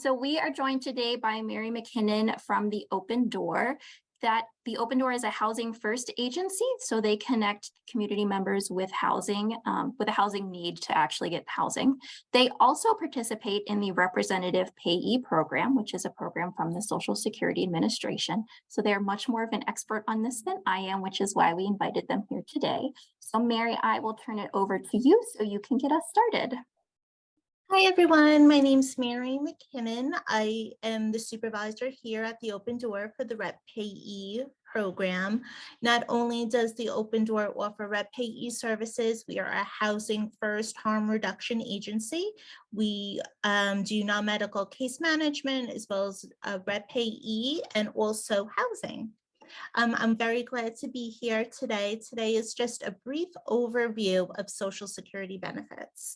So we are joined today by Mary McKinnon from the Open Door. The Open Door is a housing first agency, so they connect community members with housing, with a housing need to actually get housing. They also participate in the Representative Payee program, which is a program from the Social Security Administration. So they're much more of an expert on this than I am, which is why we invited them here today. So Mary, I will turn it over to you so you can get us started. Hi, everyone. My name's Mary McKinnon. I am the supervisor here at the Open Door for the Rep Payee program. Not only does the Open Door offer Rep Payee services, we are a housing first harm reduction agency. We do non-medical case management as well as Rep Payee and also housing. I'm very glad to be here today. Today is just a brief overview of Social Security benefits.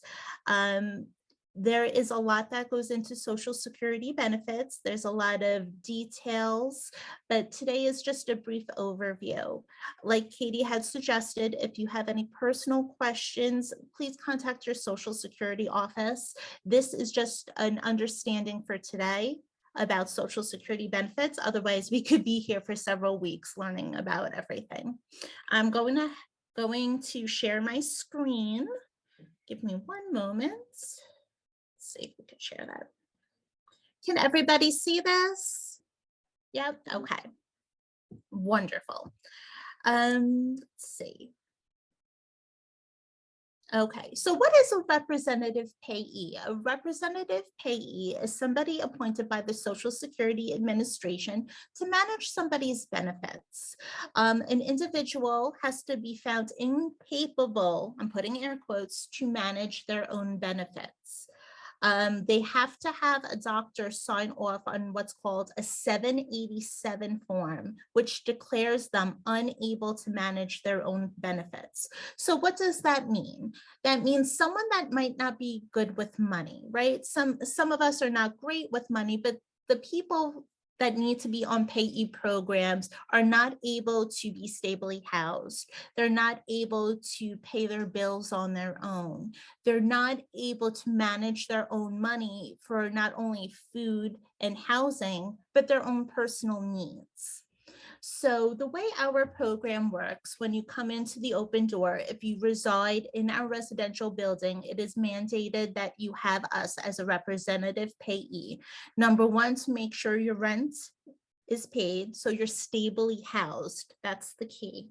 There is a lot that goes into Social Security benefits. There's a lot of details, but today is just a brief overview. Like Katie had suggested, if you have any personal questions, please contact your Social Security office. This is just an understanding for today about Social Security benefits. Otherwise, we could be here for several weeks learning about everything. I'm going to share my screen. Give me one moment. Let's see if we can share that. Can everybody see this? Yep, okay. Wonderful. Let's see. Okay, so what is a representative payee? A representative payee is somebody appointed by the Social Security Administration to manage somebody's benefits. An individual has to be found incapable, I'm putting air quotes, to manage their own benefits. They have to have a doctor sign off on what's called a 787 form, which declares them unable to manage their own benefits. So what does that mean? That means someone that might not be good with money, right? Some of us are not great with money, but the people that need to be on payee programs are not able to be stably housed. They're not able to pay their bills on their own. They're not able to manage their own money for not only food and housing, but their own personal needs. So the way our program works, when you come into the Open Door, if you reside in our residential building, it is mandated that you have us as a representative payee. Number one, to make sure your rent is paid, so you're stably housed. That's the key.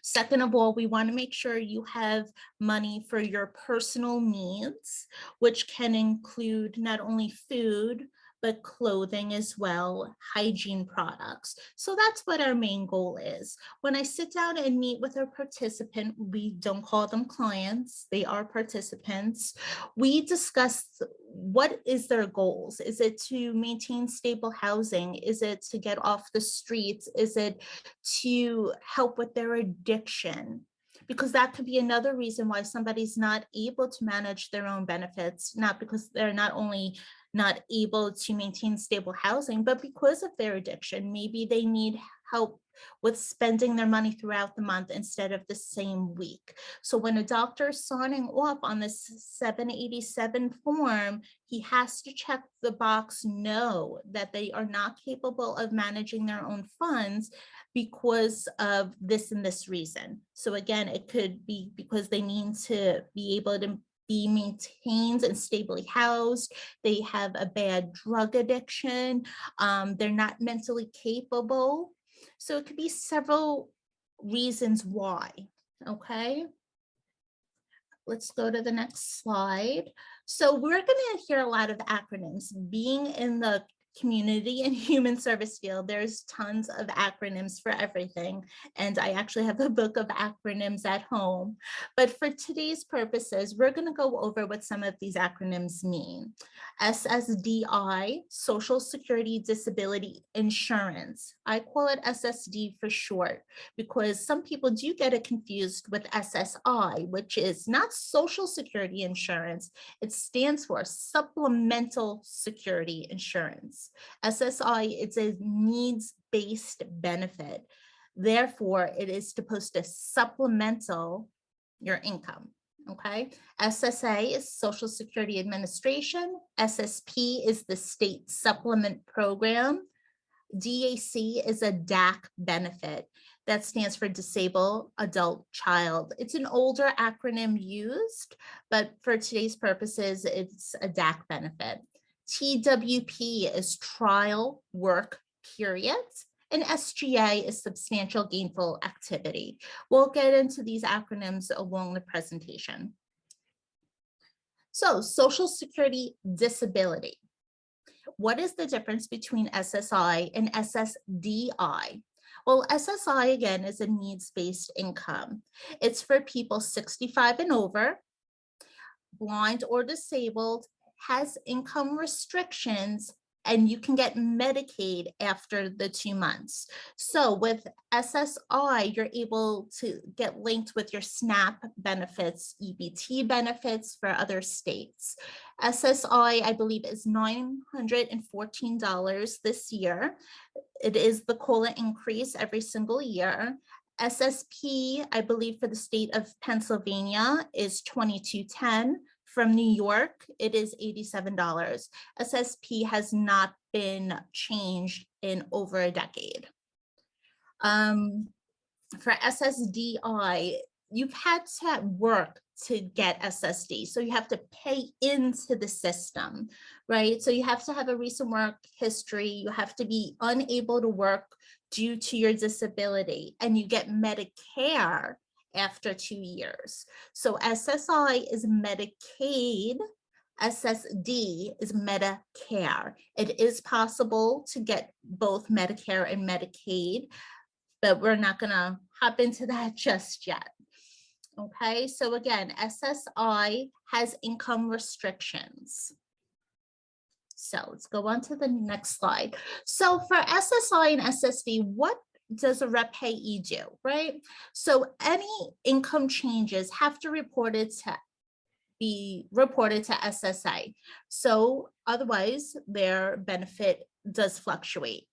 Second of all, we want to make sure you have money for your personal needs, which can include not only food, but clothing as well, hygiene products. So that's what our main goal is. When I sit down and meet with a participant, we don't call them clients, they are participants. We discuss what is their goals. Is it to maintain stable housing? Is it to get off the streets? Is it to help with their addiction? Because that could be another reason why somebody's not able to manage their own benefits, not because they're not only not able to maintain stable housing, but because of their addiction. Maybe they need help with spending their money throughout the month instead of the same week. So when a doctor is signing off on this 787 form, he has to check the box no, that they are not capable of managing their own funds because of this and this reason. So again, it could be because they need to be able to be maintained and stably housed. They have a bad drug addiction. They're not mentally capable. So it could be several reasons why, okay? Let's go to the next slide. So we're gonna hear a lot of acronyms. Being in the community and human service field, there's tons of acronyms for everything. And I actually have a book of acronyms at home. But for today's purposes, we're going to go over what some of these acronyms mean. SSDI, Social Security Disability Insurance. I call it SSD for short because some people do get it confused with SSI, which is not Social Security Insurance. It stands for Supplemental Security Insurance. SSI, it's a needs-based benefit. Therefore, it is supposed to supplemental your income. Okay, SSA is Social Security Administration. SSP is the State Supplement Program. DAC is a DAC benefit. That stands for Disabled Adult Child. It's an older acronym used, but for today's purposes, it's a DAC benefit. TWP is Trial Work Period, and SGA is Substantial Gainful Activity. We'll get into these acronyms along the presentation. So, Social Security Disability. What is the difference between SSI and SSDI? Well, SSI, again, is a needs-based income. It's for people 65 and over, blind or disabled, has income restrictions, and you can get Medicaid after the 2 months. So with SSI, you're able to get linked with your SNAP benefits, EBT benefits for other states. SSI, I believe, is $914 this year. It is the COLA increase every single year. SSP, I believe, for the state of Pennsylvania is $2210. From New York, it is $87. SSP has not been changed in over a decade. For SSDI, you've had to work to get SSD. So you have to pay into the system, right? So you have to have a recent work history. You have to be unable to work due to your disability, and you get Medicare after 2 years. So SSI is Medicaid, SSD is Medicare. It is possible to get both Medicare and Medicaid, but we're not going to hop into that just yet. Okay, so again, SSI has income restrictions. So let's go on to the next slide. So for SSI and SSD, what does a Rep Payee do, right? So any income changes have to be reported to SSA. So otherwise, their benefit does fluctuate.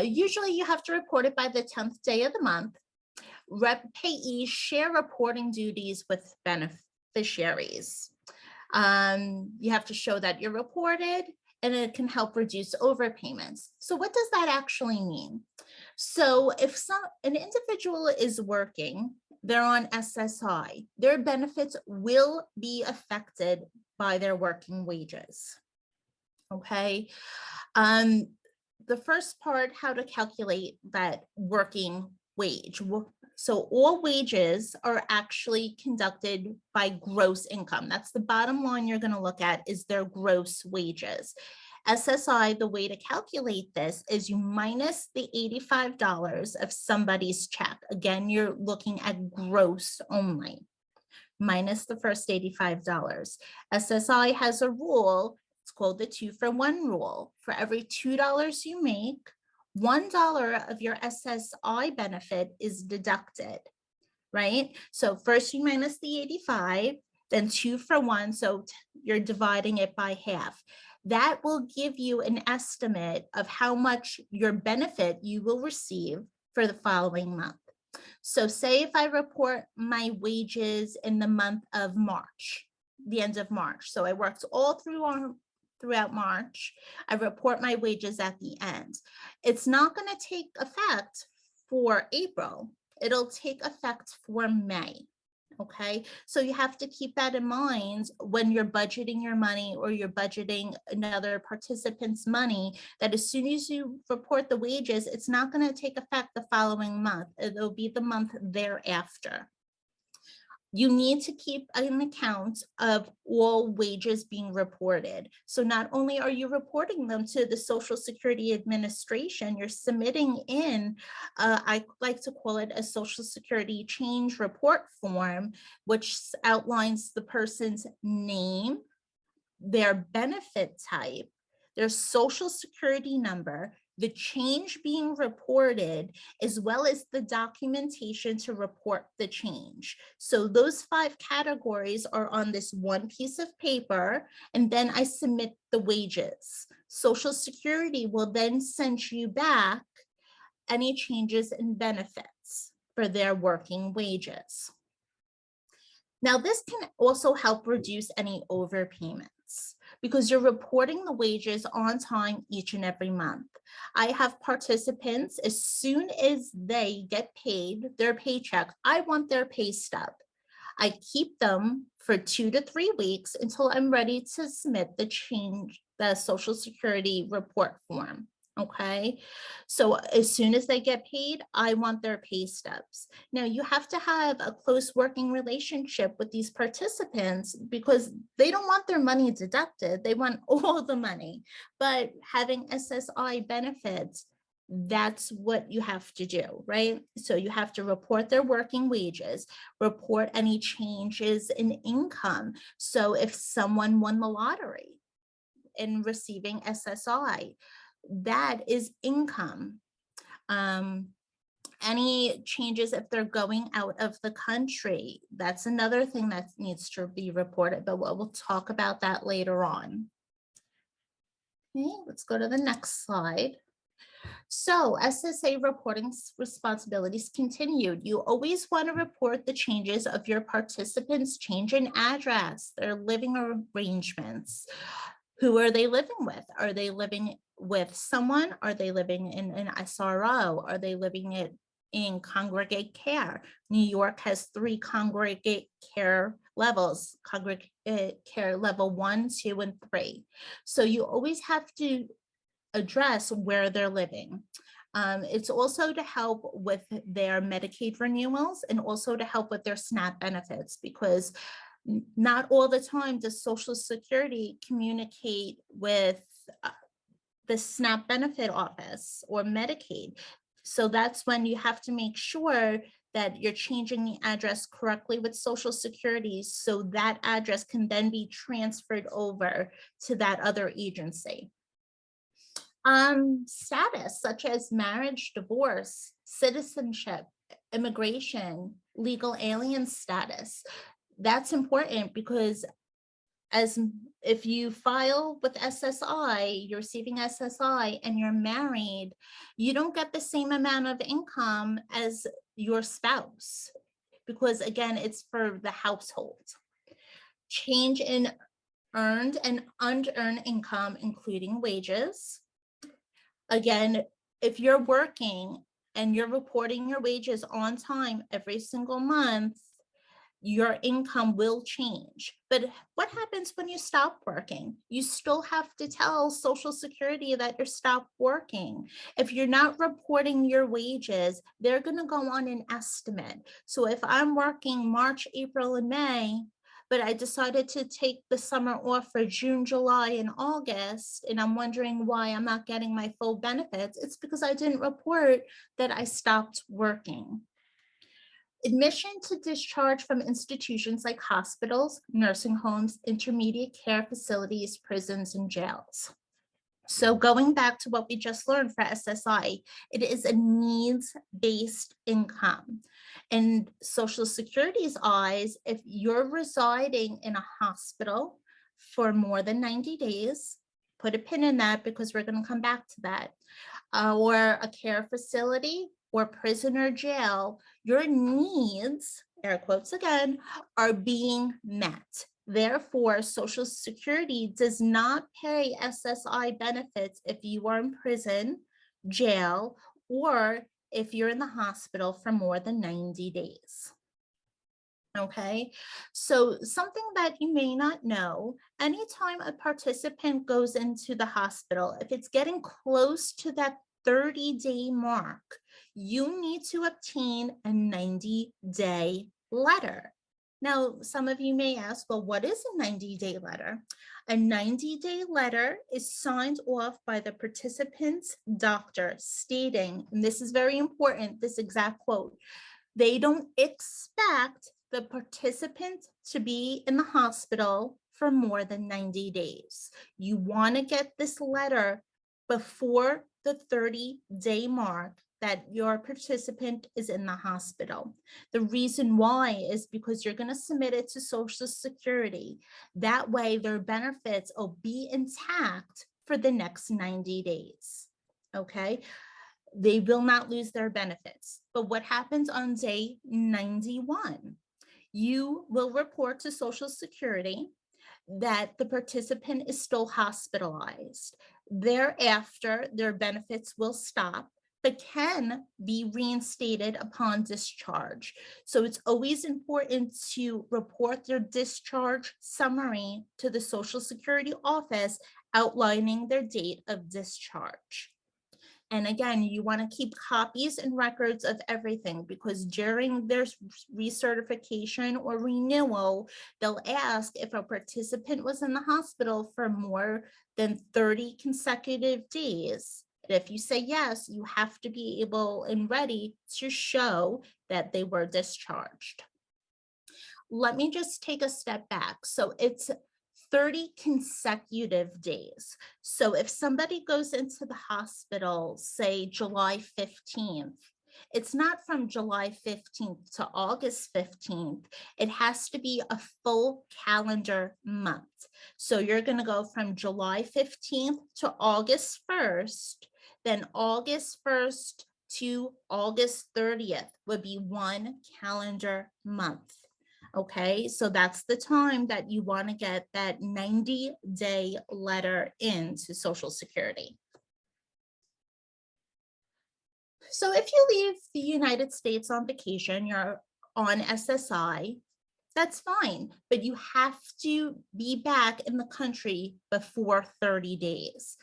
Usually you have to report it by the 10th day of the month. Rep Payees share reporting duties with beneficiaries. You have to show that you're reported, and it can help reduce overpayments. So what does that actually mean? So if an individual is working, they're on SSI, their benefits will be affected by their working wages. Okay. The first part, how to calculate that working wage. So all wages are actually conducted by gross income. That's the bottom line you're going to look at, is their gross wages. SSI, the way to calculate this is you minus the $85 of somebody's check. Again, you're looking at gross only, minus the first $85. SSI has a rule, it's called the 2-for-1 rule. For every $2 you make, $1 of your SSI benefit is deducted, right? So first you minus the 85, then 2-for-1, so you're dividing it by half. That will give you an estimate of how much your benefit you will receive for the following month. So say if I report my wages in the month of March, the end of March. So I worked all throughout March. I report my wages at the end. It's not going to take effect for April. It'll take effect for May. Okay, so you have to keep that in mind when you're budgeting your money, or you're budgeting another participant's money, that as soon as you report the wages, it's not going to take effect the following month. It'll be the month thereafter. You need to keep an account of all wages being reported. So not only are you reporting them to the Social Security Administration, you're submitting in, I like to call it a Social Security change report form, which outlines the person's name, their benefit type, their Social Security number, the change being reported, as well as the documentation to report the change. So those 5 categories are on this one piece of paper, and then I submit the wages. Social Security will then send you back any changes in benefits for their working wages. Now, this can also help reduce any overpayments because you're reporting the wages on time each and every month. I have participants, as soon as they get paid their paycheck, I want their pay stub. I keep them for 2 to 3 weeks until I'm ready to submit the Social Security report form. Okay, so as soon as they get paid, I want their pay stubs. Now, you have to have a close working relationship with these participants because they don't want their money deducted. They want all the money. But having SSI benefits, that's what you have to do, right? So you have to report their working wages, report any changes in income. So if someone won the lottery and receiving SSI, that is income. Any changes if they're going out of the country, that's another thing that needs to be reported, but we'll talk about that later on. Okay, let's go to the next slide. So SSA reporting responsibilities continued. You always want to report the changes of your participants' change in address, their living arrangements. Who are they living with? Are they living with someone? Are they living in an SRO? Are they living in congregate care? New York has 3 congregate care levels, congregate care level 1, 2, and 3. So you always have to address where they're living. It's also to help with their Medicaid renewals and also to help with their SNAP benefits, because not all the time does Social Security communicate with the SNAP benefit office or Medicaid. So that's when you have to make sure that you're changing the address correctly with Social Security so that address can then be transferred over to that other agency. Status such as marriage, divorce, citizenship, immigration, legal alien status. That's important because if you file with SSI, you're receiving SSI and you're married, you don't get the same amount of income as your spouse because again, it's for the household. Change in earned and unearned income, including wages. Again, if you're working and you're reporting your wages on time every single month, your income will change. But what happens when you stop working? You still have to tell Social Security that you're stopped working. If you're not reporting your wages, they're going to go on an estimate. So if I'm working March, April, and May, but I decided to take the summer off for June, July, and August, and I'm wondering why I'm not getting my full benefits, it's because I didn't report that I stopped working. Admission to discharge from institutions like hospitals, nursing homes, intermediate care facilities, prisons, and jails. So going back to what we just learned for SSI, it is a needs-based income. In Social Security's eyes, if you're residing in a hospital for more than 90 days, put a pin in that because we're going to come back to that, or a care facility or prison or jail, your needs, air quotes again, are being met. Therefore, Social Security does not pay SSI benefits if you are in prison, jail, or if you're in the hospital for more than 90 days. Okay, so something that you may not know, anytime a participant goes into the hospital, if it's getting close to that 30-day mark, you need to obtain a 90-day letter. Now, some of you may ask, well, what is a 90-day letter? A 90-day letter is signed off by the participant's doctor stating, and this is very important, this exact quote, they don't expect the participant to be in the hospital for more than 90 days. You want to get this letter before the 30-day mark that your participant is in the hospital. The reason why is because you're going to submit it to Social Security. That way their benefits will be intact for the next 90 days. Okay. They will not lose their benefits. But what happens on day 91? you will report to Social Security that the participant is still hospitalized. Thereafter, their benefits will stop, but can be reinstated upon discharge. So it's always important to report their discharge summary to the Social Security office outlining their date of discharge. And again, you want to keep copies and records of everything, because during their recertification or renewal, they'll ask if a participant was in the hospital for more than 30 consecutive days. And if you say yes, you have to be able and ready to show that they were discharged. Let me just take a step back. So it's 30 consecutive days. So if somebody goes into the hospital, say July 15th, it's not from July 15th to August 15th. It has to be a full calendar month. So you're going to go from July 15th to August 1st, then August 1st to August 30th would be one calendar month. Okay, so that's the time that you want to get that 90-day letter into Social Security. So if you leave the United States on vacation, you're on SSI, that's fine, but you have to be back in the country before 30 days.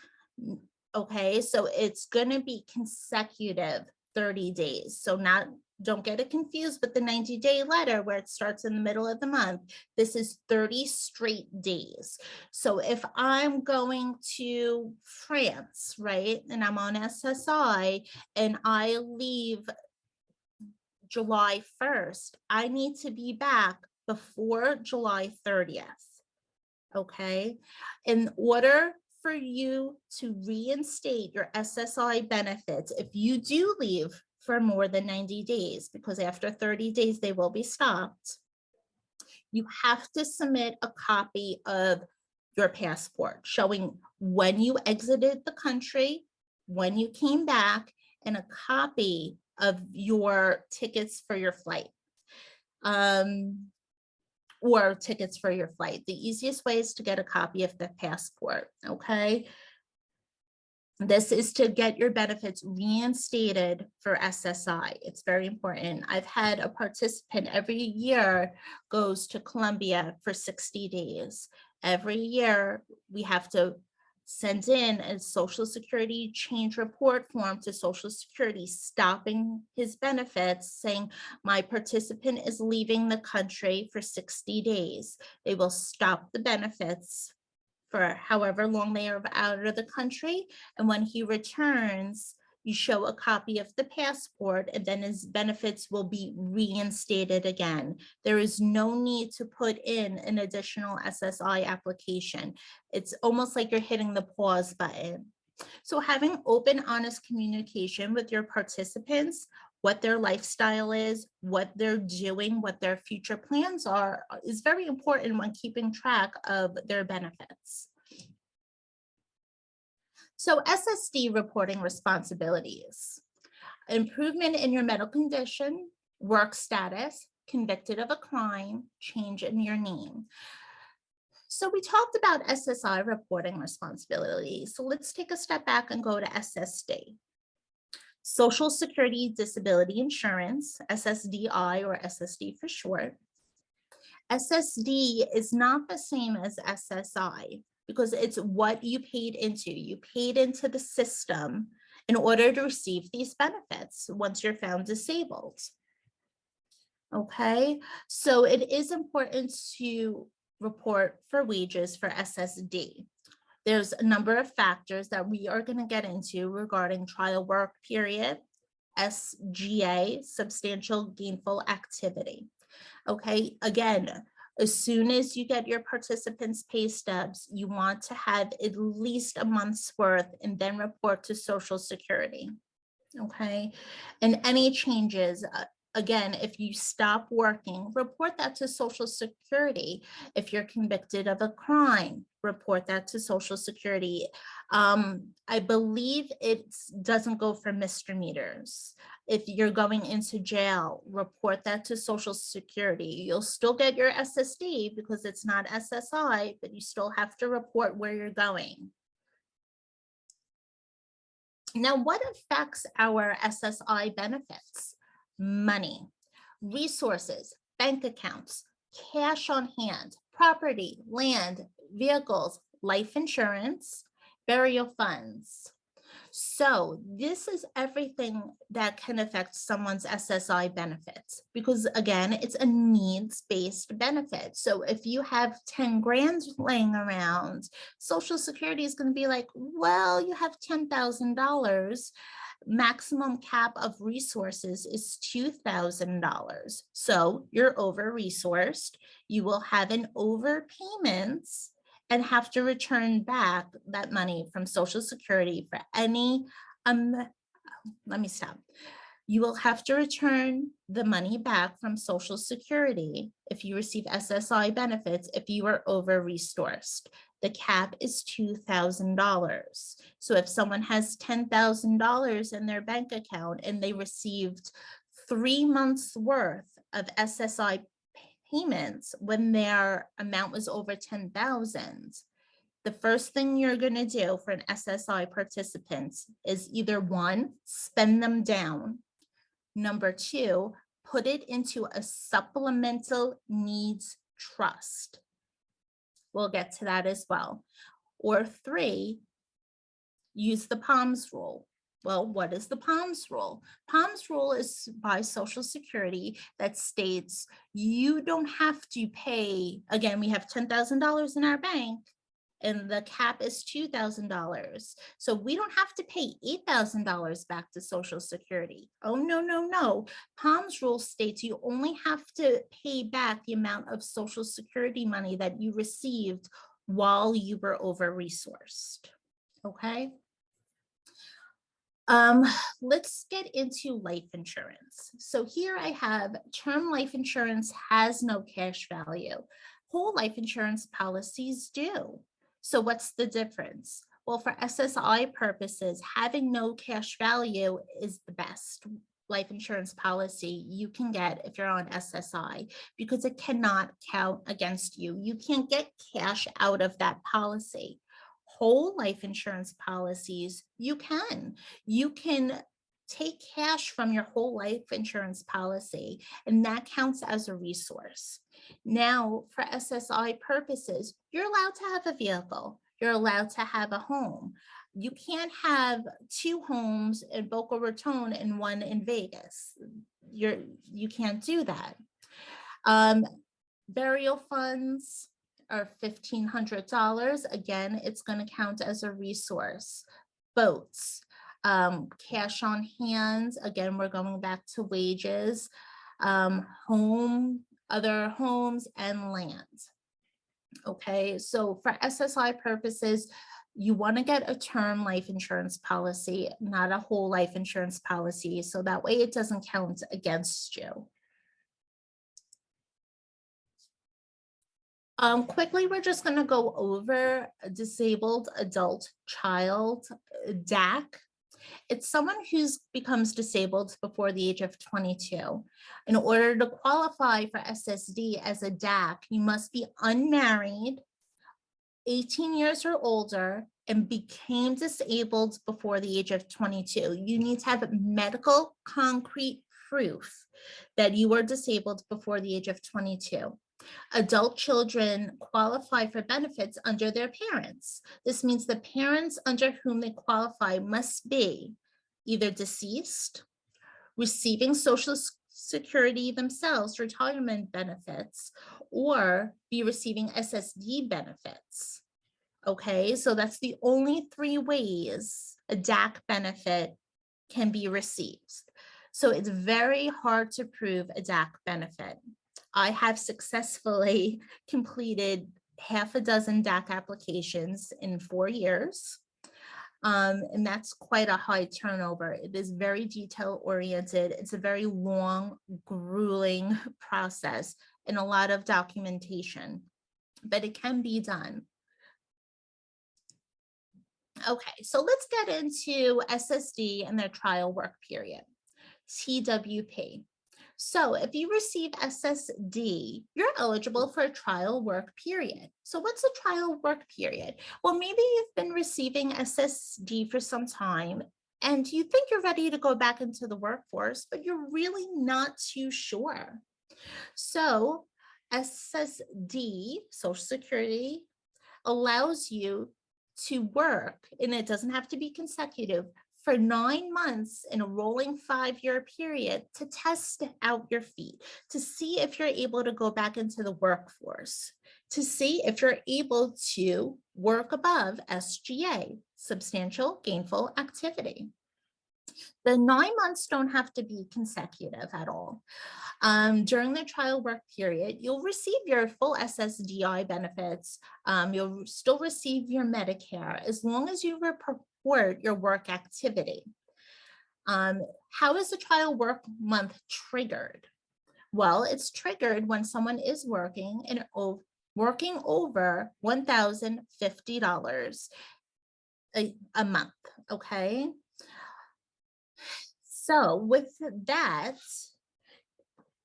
Okay, so it's going to be consecutive 30 days. So don't get it confused with the 90-day letter where it starts in the middle of the month. This is 30 straight days. So if I'm going to France, right, and I'm on SSI and I leave July 1st, I need to be back before July 30th. Okay, in order for you to reinstate your SSI benefits, if you do leave for more than 90 days, because after 30 days they will be stopped, you have to submit a copy of your passport showing when you exited the country, when you came back, and a copy of your tickets for your flight. Or tickets for your flight. The easiest way is to get a copy of the passport, okay? This is to get your benefits reinstated for SSI. It's very important. I've had a participant every year goes to Colombia for 60 days. Every year we have to send in a Social Security change report form to Social Security, stopping his benefits, saying my participant is leaving the country for 60 days. They will stop the benefits for however long they are out of the country. And when he returns, you show a copy of the passport, and then his benefits will be reinstated again. There is no need to put in an additional SSI application. It's almost like you're hitting the pause button. So having open, honest communication with your participants, what their lifestyle is, what they're doing, what their future plans are, is very important when keeping track of their benefits. So SSD reporting responsibilities: improvement in your medical condition, work status, convicted of a crime, change in your name. So we talked about SSI reporting responsibilities. So let's take a step back and go to SSD. Social Security Disability Insurance, SSDI or SSD for short. SSD is not the same as SSI because it's what you paid into. You paid into the system in order to receive these benefits once you're found disabled. Okay, so it is important to report for wages for SSD. There's a number of factors that we are going to get into regarding trial work period, SGA, substantial gainful activity. Okay, again, as soon as you get your participants' pay stubs, you want to have at least a month's worth and then report to Social Security. Okay, and any changes, again, if you stop working, report that to Social Security. If you're convicted of a crime, report that to Social Security. I believe it doesn't go for misdemeanors. If you're going into jail, report that to Social Security. You'll still get your SSD because it's not SSI, but you still have to report where you're going. Now, what affects our SSI benefits? Money, resources, bank accounts, cash on hand, property, land, vehicles, life insurance, burial funds. So this is everything that can affect someone's SSI benefits, because again, it's a needs-based benefit. So if you have 10 grand laying around, Social Security is going to be like, well, you have $10,000. Maximum cap of resources is $2,000. So you're over-resourced. You will have an overpayments and have to return back that money from Social Security for any, let me stop. You will have to return the money back from Social Security if you receive SSI benefits if you are over-resourced. The cap is $2,000. So if someone has $10,000 in their bank account and they received 3 months worth of SSI payments when their amount was over 10,000, the first thing you're going to do for an SSI participant is either 1, spend them down. Number 2, put it into a supplemental needs trust. We'll get to that as well. Or 3, use the PALMS rule. Well, what is the PALMS rule? PALMS rule is by Social Security that states you don't have to pay, again, we have $10,000 in our bank and the cap is $2,000. So we don't have to pay $8,000 back to Social Security. Oh, no, no, no. PALMS rule states you only have to pay back the amount of Social Security money that you received while you were over-resourced. Okay. Let's get into life insurance. So here I have term life insurance has no cash value. Whole life insurance policies do. So what's the difference? Well, for SSI purposes, having no cash value is the best life insurance policy you can get if you're on SSI, because it cannot count against you. You can't get cash out of that policy. Whole life insurance policies, you can take cash from your whole life insurance policy, and that counts as a resource. Now, for SSI purposes, you're allowed to have a vehicle. You're allowed to have a home. You can't have 2 homes in Boca Raton and 1 in Vegas. You can't do that. Burial funds are $1,500. Again, it's going to count as a resource. Boats, cash on hand. Again, we're going back to wages, home, other homes, and land. Okay, so for SSI purposes, you want to get a term life insurance policy, not a whole life insurance policy, so that way it doesn't count against you. Quickly, we're just going to go over a disabled adult child, DAC. It's someone who becomes disabled before the age of 22. In order to qualify for SSD as a DAC, you must be unmarried, 18 years or older, and became disabled before the age of 22. You need to have medical concrete proof that you were disabled before the age of 22. Adult children qualify for benefits under their parents. This means the parents under whom they qualify must be either deceased, receiving Social Security themselves, retirement benefits, or be receiving SSD benefits. Okay, so that's the only 3 ways a DAC benefit can be received. So it's very hard to prove a DAC benefit. I have successfully completed half a dozen DAC applications in 4 years. And that's quite a high turnover. It is very detail oriented. It's a very long, grueling process and a lot of documentation, but it can be done. Okay, so let's get into SSD and their trial work period. TWP. So if you receive SSD, you're eligible for a trial work period. So what's a trial work period? Well, maybe you've been receiving SSD for some time and you think you're ready to go back into the workforce, but you're really not too sure. So SSD, Social Security, allows you to work, and it doesn't have to be consecutive, for 9 months in a rolling 5-year period to test out your feet, to see if you're able to go back into the workforce, to see if you're able to work above SGA, substantial gainful activity. The 9 months don't have to be consecutive at all. During the trial work period, you'll receive your full SSDI benefits. You'll still receive your Medicare as long as you report your work activity. How is the trial work month triggered? Well, it's triggered when someone is working and working over $1,050 a month, okay? So with that,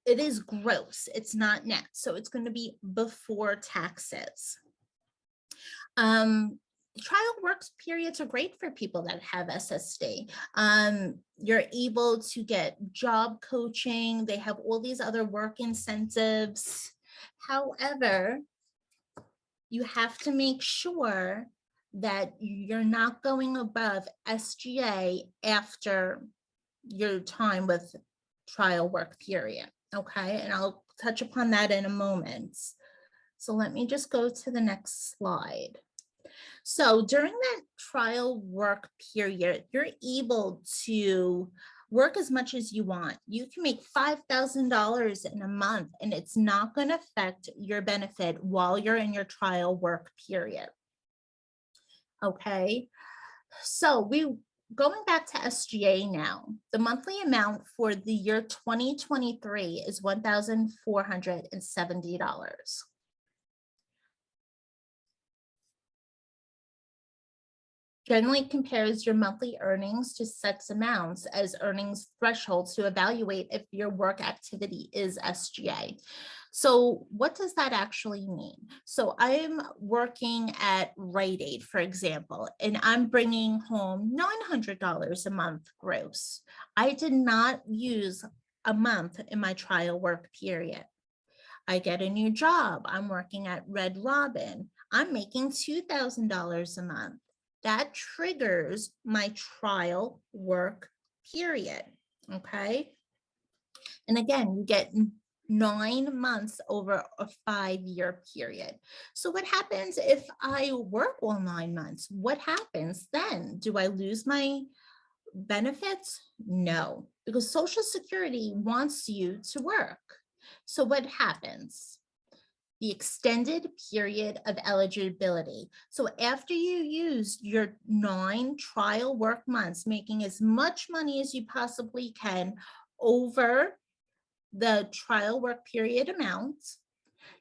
it is gross, it's not net. So it's going to be before taxes. Trial work periods are great for people that have SSD. You're able to get job coaching. They have all these other work incentives. However, you have to make sure that you're not going above SGA after your time with trial work period. Okay, and I'll touch upon that in a moment. So let me just go to the next slide. So during that trial work period, you're able to work as much as you want. You can make $5,000 in a month, and it's not going to affect your benefit while you're in your trial work period. Okay, so going back to SGA now, the monthly amount for the year 2023 is $1,470. Generally compares your monthly earnings to sets amounts as earnings thresholds to evaluate if your work activity is SGA. So what does that actually mean? So I'm working at Rite Aid, for example, and I'm bringing home $900 a month gross. I did not use a month in my trial work period. I get a new job. I'm working at Red Robin. I'm making $2,000 a month. That triggers my trial work period, okay? And again, you get 9 months over a 5-year period. So what happens if I work all 9 months? What happens then? Do I lose my benefits? No, because Social Security wants you to work. So what happens? The extended period of eligibility. So after you use your 9 trial work months, making as much money as you possibly can over the trial work period amount,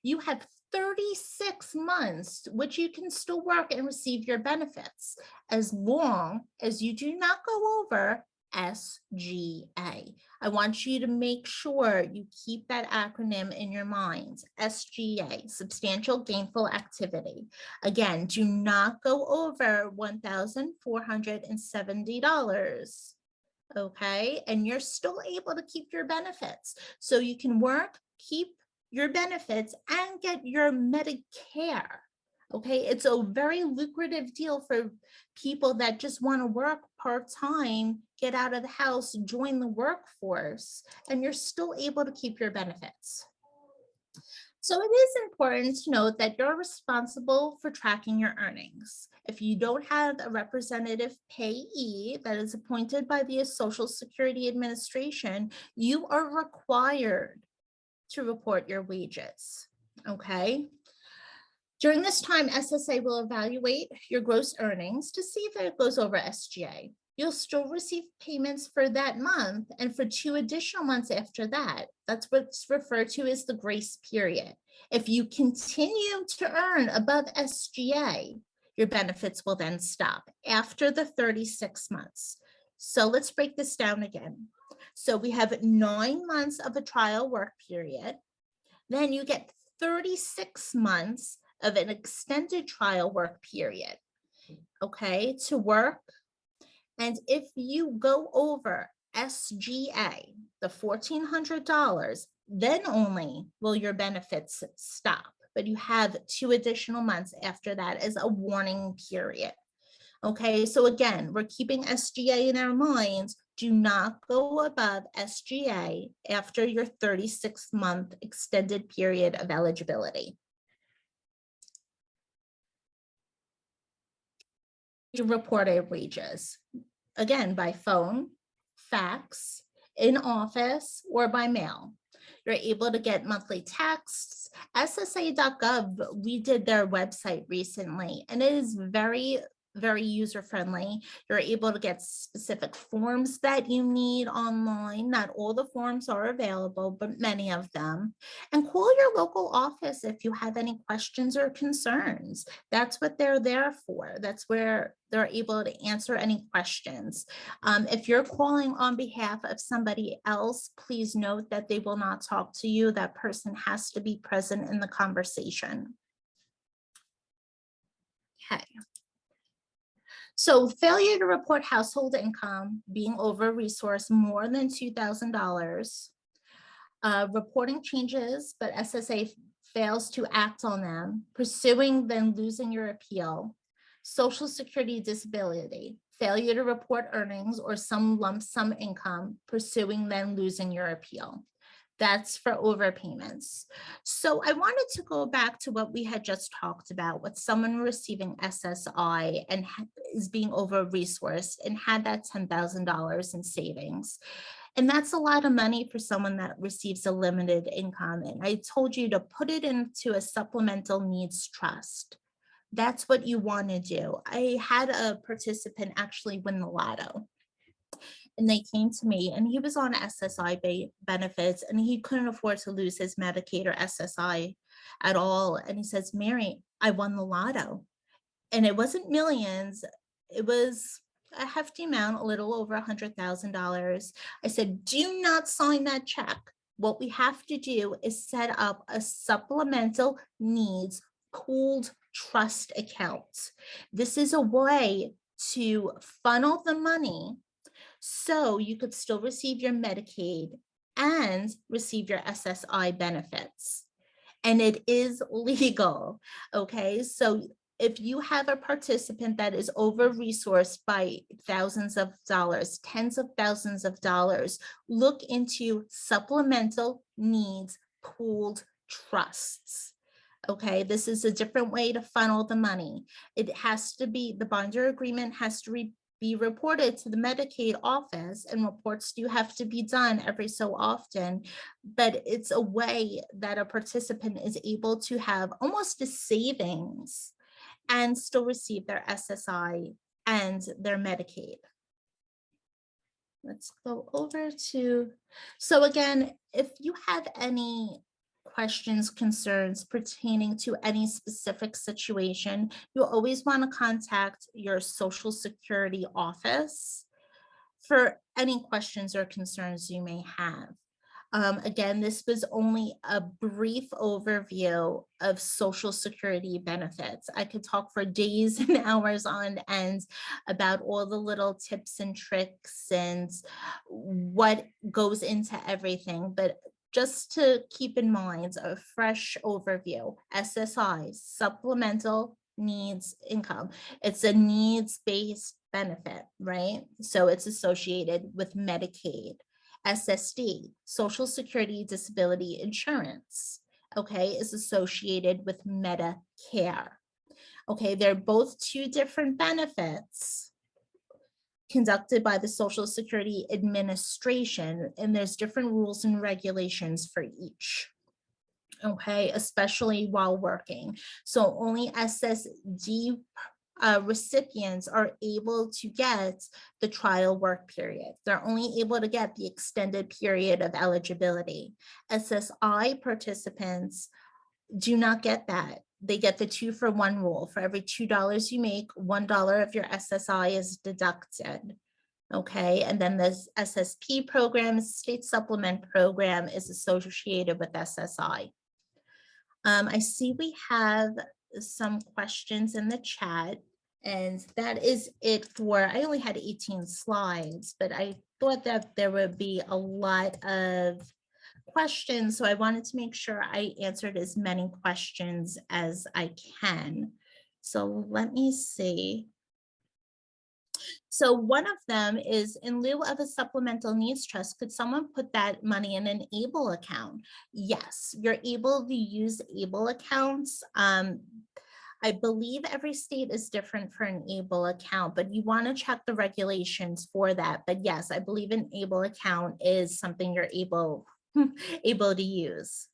you have 36 months, which you can still work and receive your benefits, as long as you do not go over SGA. I want you to make sure you keep that acronym in your mind. SGA, substantial gainful activity. Again, do not go over $1,470. Okay, and you're still able to keep your benefits. So you can work, keep your benefits, and get your Medicare. Okay, it's a very lucrative deal for people that just want to work part-time, get out of the house, join the workforce, and you're still able to keep your benefits. So it is important to note that you're responsible for tracking your earnings. If you don't have a representative payee that is appointed by the Social Security Administration, you are required to report your wages, okay? During this time, SSA will evaluate your gross earnings to see if it goes over SGA. You'll still receive payments for that month and for 2 additional months after that. That's what's referred to as the grace period. If you continue to earn above SGA, your benefits will then stop after the 36 months. So let's break this down again. So we have 9 months of a trial work period. Then you get 36 months of an extended trial work period, okay, to work. And if you go over SGA, the $1,400, then only will your benefits stop. But you have 2 additional months after that as a warning period. Okay, so again, we're keeping SGA in our minds. Do not go above SGA after your 36-month extended period of eligibility. To report our wages, again, by phone, fax, in office, or by mail. You're able to get monthly texts. SSA.gov redid their website recently, and it is very user-friendly. You're able to get specific forms that you need online. Not all the forms are available, but many of them. And call your local office if you have any questions or concerns. That's what they're there for. That's where they're able to answer any questions. If you're calling on behalf of somebody else, please note that they will not talk to you. That person has to be present in the conversation. Okay. So failure to report household income, being over-resourced more than $2,000, reporting changes, but SSA fails to act on them, pursuing then losing your appeal, Social Security disability, failure to report earnings or some lump sum income, pursuing then losing your appeal. That's for overpayments. So I wanted to go back to what we had just talked about with someone receiving SSI and is being over-resourced and had that $10,000 in savings. And that's a lot of money for someone that receives a limited income. And I told you to put it into a supplemental needs trust. That's what you want to do. I had a participant actually win the lotto. And they came to me and he was on SSI benefits and he couldn't afford to lose his Medicaid or SSI at all. And he says, Mary, I won the lotto. And it wasn't millions. It was a hefty amount, a little over $100,000. I said, do not sign that check. What we have to do is set up a supplemental needs pooled trust account. This is a way to funnel the money so you could still receive your Medicaid and receive your SSI benefits. And it is legal, okay? So if you have a participant that is over-resourced by thousands of dollars, tens of thousands of dollars, look into supplemental needs pooled trusts. Okay, this is a different way to funnel the money. It has to be, the binder agreement has to be reported to the Medicaid office, and reports do have to be done every so often, but it's a way that a participant is able to have almost a savings and still receive their SSI and their Medicaid. Let's go over to, so again, if you have any questions, concerns pertaining to any specific situation, you always want to contact your Social Security office for any questions or concerns you may have. Again, this was only a brief overview of Social Security benefits. I could talk for days and hours on end about all the little tips and tricks and what goes into everything, but just to keep in mind a fresh overview, SSI, Supplemental Needs Income. It's a needs-based benefit, right? So it's associated with Medicaid. SSD, Social Security Disability Insurance, okay, is associated with Medicare. Okay, they're both two different benefits conducted by the Social Security Administration, and there's different rules and regulations for each. Okay, especially while working. So only SSD recipients are able to get the trial work period. They're only able to get the extended period of eligibility. SSI participants do not get that. They get the 2-for-1 rule. For every $2 you make, $1 of your SSI is deducted. Okay, and then this SSP program, state supplement program, is associated with SSI. I see we have some questions in the chat, and that is it for, I only had 18 slides, but I thought that there would be a lot of questions, so I wanted to make sure I answered as many questions as I can. So let me see. So one of them is, in lieu of a supplemental needs trust, could someone put that money in an ABLE account? Yes, you're able to use ABLE accounts. I believe every state is different for an ABLE account, but you want to check the regulations for that. But yes, I believe an ABLE account is something you're able to use.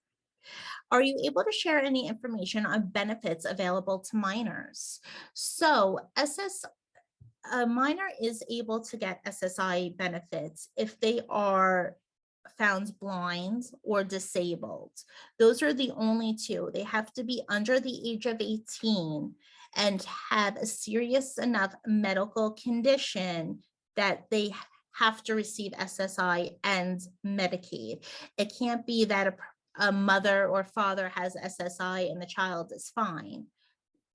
Are you able to share any information on benefits available to minors? So a minor is able to get SSI benefits if they are found blind or disabled. Those are the only two. They have to be under the age of 18 and have a serious enough medical condition that they have to receive SSI and Medicaid. It can't be that a mother or father has SSI and the child is fine.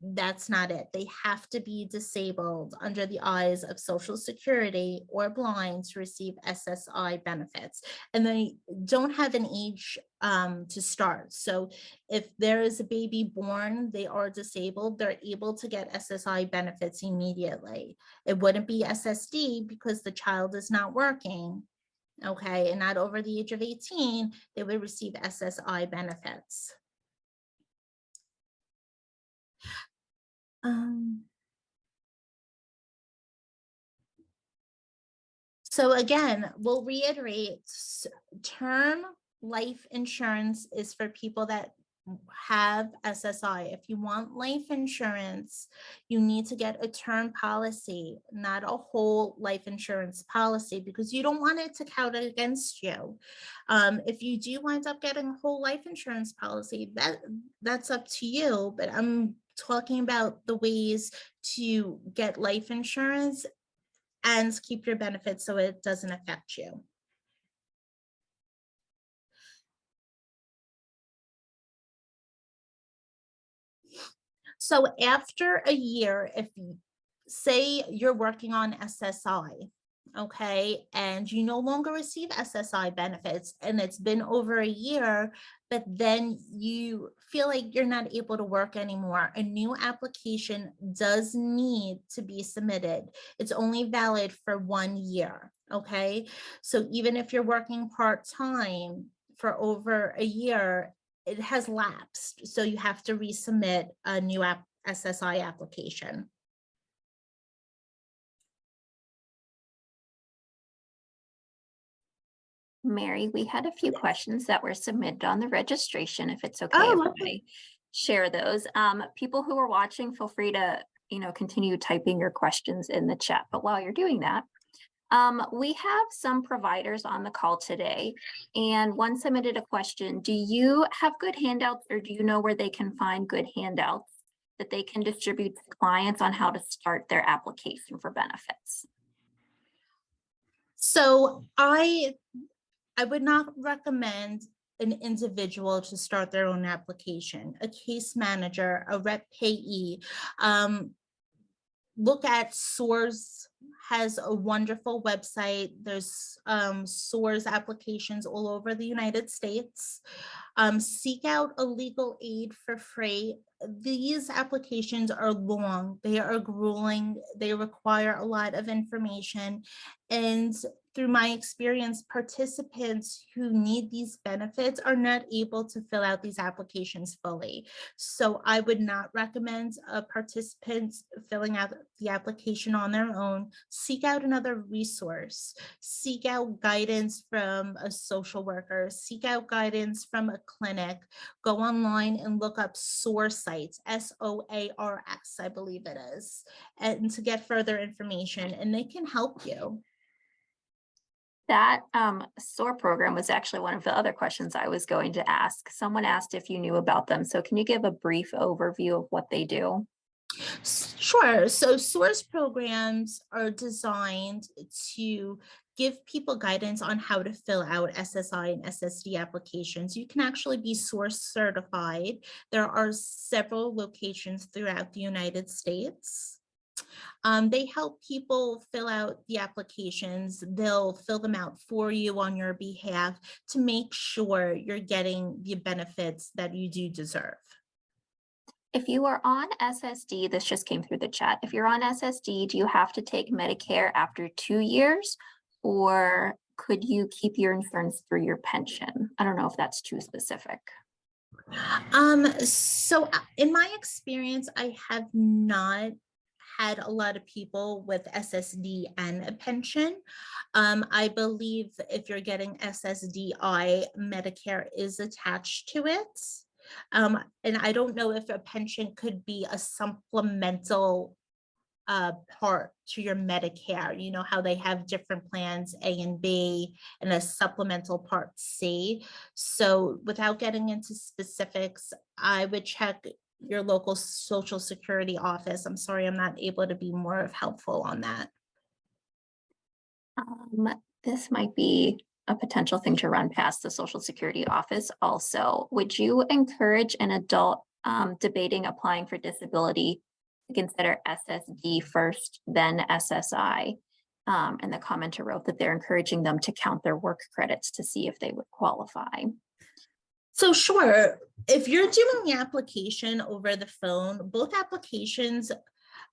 That's not it. They have to be disabled under the eyes of Social Security or blind to receive SSI benefits. And they don't have an age to start. So if there is a baby born, they are disabled, they're able to get SSI benefits immediately. It wouldn't be SSD because the child is not working, okay, and not over the age of 18, they would receive SSI benefits. So again, we'll reiterate, term life insurance is for people that have SSI. If you want life insurance, you need to get a term policy, not a whole life insurance policy, because you don't want it to count against you. If you do wind up getting a whole life insurance policy, that's up to you, but I'm talking about the ways to get life insurance and keep your benefits so it doesn't affect you. So after a year, if say you're working on SSI, okay, and you no longer receive SSI benefits and it's been over a year, but then you feel like you're not able to work anymore, a new application does need to be submitted. It's only valid for 1 year, okay? So even if you're working part-time for over a year, it has lapsed, so you have to resubmit a new SSI application. Mary, we had a few questions that were submitted on the registration, if it's okay Oh, if okay. I share those. People who are watching, feel free to, continue typing your questions in the chat. But while you're doing that, we have some providers on the call today, and one submitted a question. Do you have good handouts, or do you know where they can find good handouts that they can distribute to clients on how to start their application for benefits? So I would not recommend an individual to start their own application. A case manager, a rep payee, look at SOARS has a wonderful website. There's SOARS applications all over the United States. Seek out a legal aid for free. These applications are long, they are grueling, they require a lot of information. And through my experience, participants who need these benefits are not able to fill out these applications fully. So I would not recommend participants filling out the application on their own. Seek out another resource. Seek out guidance from a social worker. Seek out guidance from a clinic. Go online and look up SOARS sites, SOARS, I believe it is, and to get further information, and they can help you. That SOAR program was actually one of the other questions I was going to ask. Someone asked if you knew about them. So can you give a brief overview of what they do? Sure. So source programs are designed to give people guidance on how to fill out SSI and SSD applications. You can actually be source certified. There are several locations throughout the United States. They help people fill out the applications. They'll fill them out for you on your behalf to make sure you're getting the benefits that you do deserve. If you are on SSD, this just came through the chat. If you're on SSD, do you have to take Medicare after 2 years? Or could you keep your insurance through your pension? I don't know if that's too specific. In my experience, I have not had a lot of people with SSD and a pension. I believe if you're getting SSDI, Medicare is attached to it. And I don't know if a pension could be a supplemental part to your Medicare. You know how they have different plans, A and B, and a supplemental part C. So without getting into specifics, I would check your local Social Security office. I'm sorry, I'm not able to be more helpful on that. This might be a potential thing to run past the Social Security office also. Would you encourage an adult debating applying for disability to consider SSD first, then SSI? And the commenter wrote that they're encouraging them to count their work credits to see if they would qualify. So sure, if you're doing the application over the phone, both applications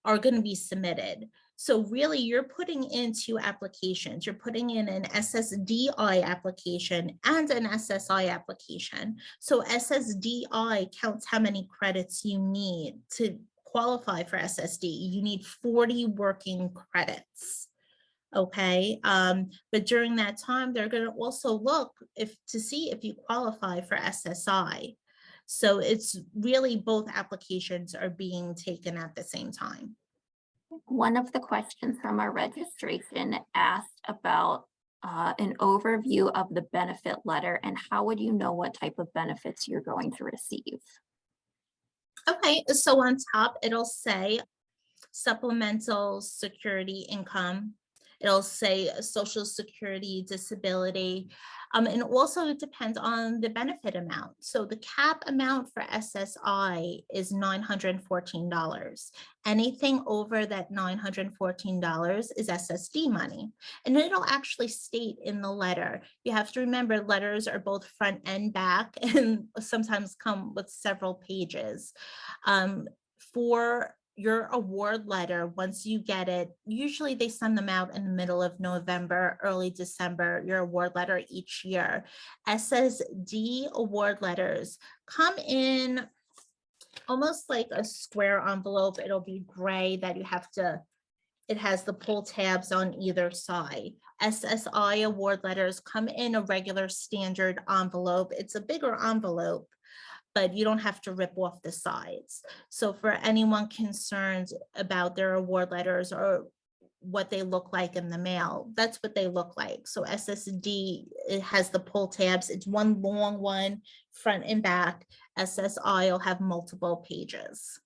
are going to be submitted. So really you're putting in two applications. You're putting in an SSDI application and an SSI application. So SSDI counts how many credits you need to qualify for SSD. You need 40 working credits. Okay, but during that time, they're going to also look to see if you qualify for SSI. So it's really both applications are being taken at the same time. One of the questions from our registration asked about an overview of the benefit letter and how would you know what type of benefits you're going to receive? Okay, so on top, it'll say Supplemental Security Income. It'll say Social Security Disability. And also it depends on the benefit amount. So the cap amount for SSI is $914. Anything over that $914 is SSD money. And it'll actually state in the letter. You have to remember letters are both front and back and sometimes come with several pages. For your award letter, once you get it, usually they send them out in the middle of November, early December, your award letter each year. SSD award letters come in almost like a square envelope. It'll be gray that you have to, it has the pull tabs on either side. SSI award letters come in a regular standard envelope. It's a bigger envelope, but you don't have to rip off the sides. So for anyone concerned about their award letters or what they look like in the mail, that's what they look like. So SSD, it has the pull tabs. It's one long one, front and back. SSI will have multiple pages.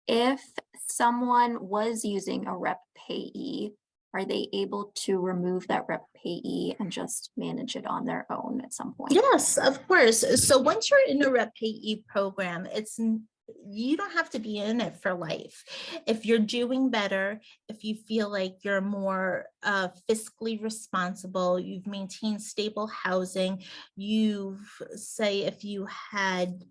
If someone was using a Rep Payee, are they able to remove that Rep Payee and just manage it on their own at some point? Yes, of course. So once you're in a Rep Payee program, you don't have to be in it for life. If you're doing better, if you feel like you're more fiscally responsible, you've maintained stable housing, if you had,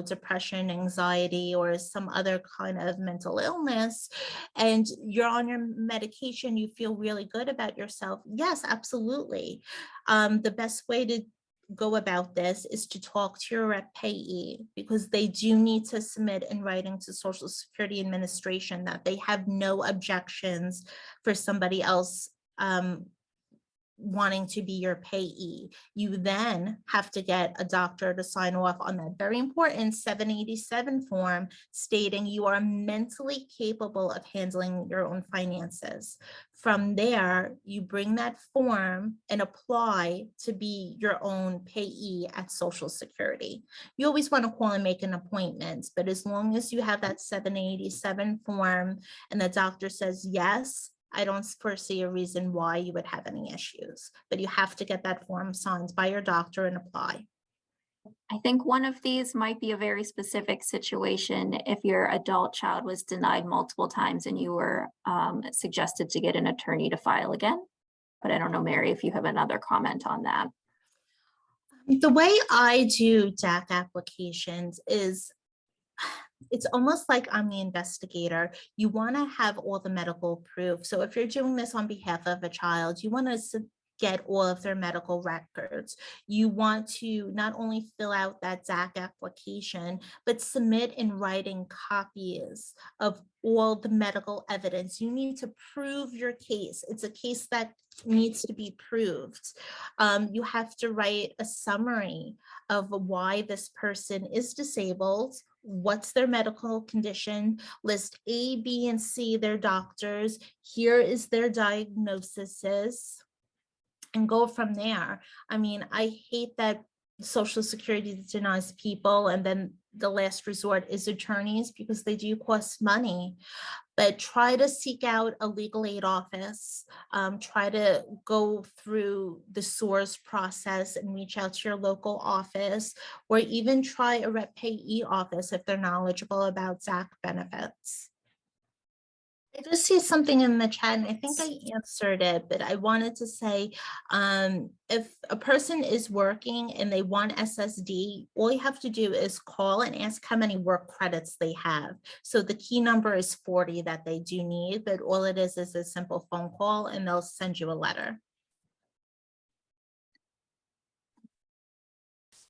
depression, anxiety, or some other kind of mental illness, and you're on your medication, you feel really good about yourself. Yes, absolutely. The best way to go about this is to talk to your Rep Payee, because they do need to submit in writing to Social Security Administration that they have no objections for somebody else wanting to be your payee. You then have to get a doctor to sign off on that very important 787 form stating you are mentally capable of handling your own finances. From there, you bring that form and apply to be your own payee at Social Security. You always want to call and make an appointment, but as long as you have that 787 form and the doctor says yes, I don't foresee a reason why you would have any issues, but you have to get that form signed by your doctor and apply. I think one of these might be a very specific situation if your adult child was denied multiple times and you were suggested to get an attorney to file again. But I don't know, Mary, if you have another comment on that. The way I do DAC applications is it's almost like I'm the investigator. You want to have all the medical proof. So if you're doing this on behalf of a child, you want to get all of their medical records. You want to not only fill out that DAC application, but submit in writing copies of all the medical evidence. You need to prove your case. It's a case that needs to be proved. You have to write a summary of why this person is disabled, what's their medical condition, list A, B, and C, their doctors, here is their diagnoses, and go from there. I mean, I hate that Social Security denies people and then the last resort is attorneys because they do cost money. But try to seek out a legal aid office, try to go through the SOARS process and reach out to your local office, or even try a Rep Payee office if they're knowledgeable about ZAC benefits. I just see something in the chat and I think I answered it, but I wanted to say, if a person is working and they want SSD, all you have to do is call and ask how many work credits they have. So the key number is 40 that they do need, but all it is a simple phone call and they'll send you a letter.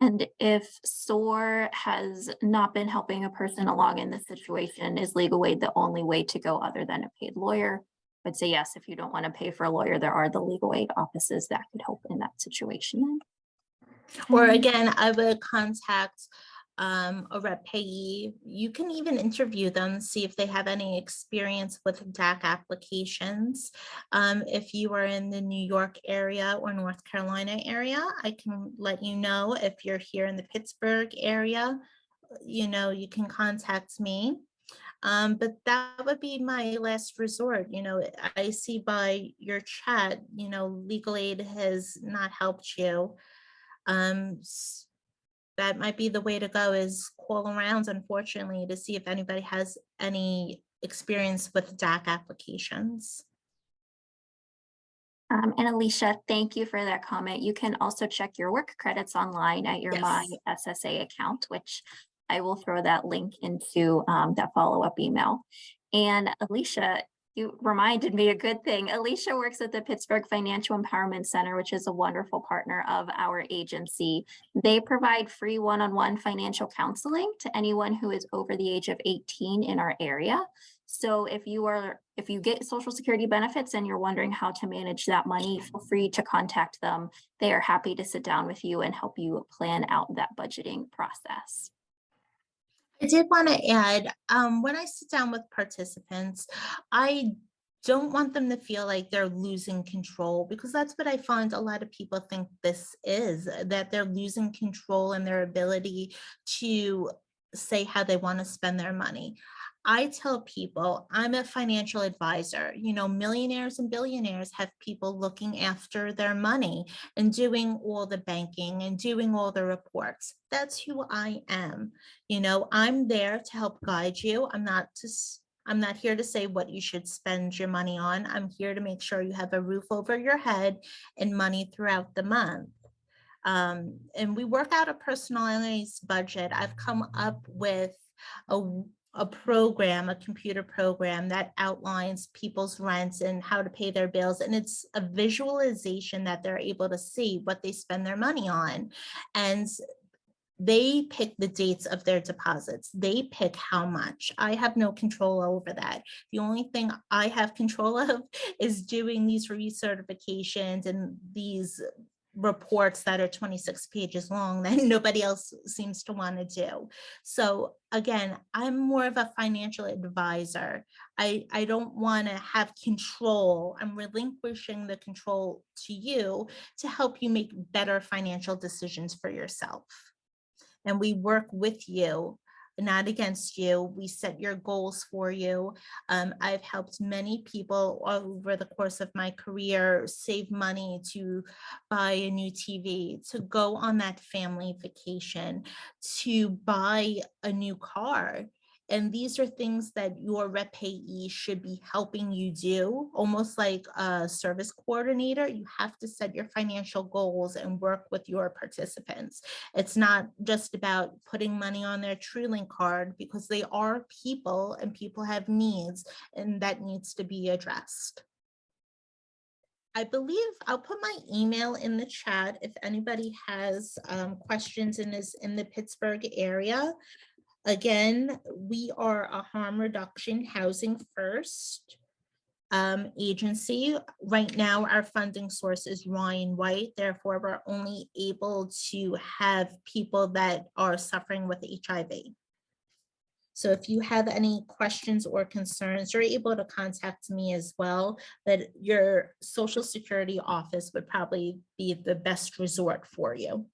And if SOAR has not been helping a person along in this situation, is legal aid the only way to go other than a paid lawyer? I'd say yes, if you don't want to pay for a lawyer, there are the legal aid offices that could help in that situation. Or again, I would contact a Rep Payee. You can even interview them, see if they have any experience with DAC applications. If you are in the New York area or North Carolina area, I can let you know. If you're here in the Pittsburgh area, you know, you can contact me. But that would be my last resort. You know, I see by your chat, you know, legal aid has not helped you. That might be the way to go, is call around, unfortunately, to see if anybody has any experience with DAC applications. And Alicia, thank you for that comment. You can also check your work credits online at your My SSA account, which I will throw that link into that follow-up email. And Alicia, you reminded me a good thing. Alicia works at the Pittsburgh Financial Empowerment Center, which is a wonderful partner of our agency. They provide free one-on-one financial counseling to anyone who is over the age of 18 in our area. So if you get Social Security benefits and you're wondering how to manage that money, feel free to contact them. They are happy to sit down with you and help you plan out that budgeting process. I did want to add, when I sit down with participants, I don't want them to feel like they're losing control, because that's what I find a lot of people think this is, that they're losing control in their ability to say how they want to spend their money. I tell people I'm a financial advisor. You know, millionaires and billionaires have people looking after their money and doing all the banking and doing all the reports. That's who I am. You know, I'm there to help guide you. I'm not here to say what you should spend your money on. I'm here to make sure you have a roof over your head and money throughout the month. And we work out a personalized budget. I've come up with a program, a computer program that outlines people's rents and how to pay their bills. And it's a visualization that they're able to see what they spend their money on. And They pick the dates of their deposits. They pick how much. I have no control over that. The only thing I have control of is doing these recertifications and these reports that are 26 pages long that nobody else seems to want to do. So again, I'm more of a financial advisor. I don't want to have control. I'm relinquishing the control to you to help you make better financial decisions for yourself. And we work with you, not against you. We set your goals for you. I've helped many people over the course of my career save money to buy a new TV, to go on that family vacation, to buy a new car. And these are things that your rep payee should be helping you do, almost like a service coordinator. You have to set your financial goals and work with your participants. It's not just about putting money on their TrueLink card, because they are people and people have needs, and that needs to be addressed. I believe I'll put my email in the chat if anybody has questions and is in the Pittsburgh area. Again, we are a harm reduction housing first agency. Right now, our funding source is Ryan White. Therefore, we're only able to have people that are suffering with HIV. So if you have any questions or concerns, you're able to contact me as well, but your Social Security office would probably be the best resort for you.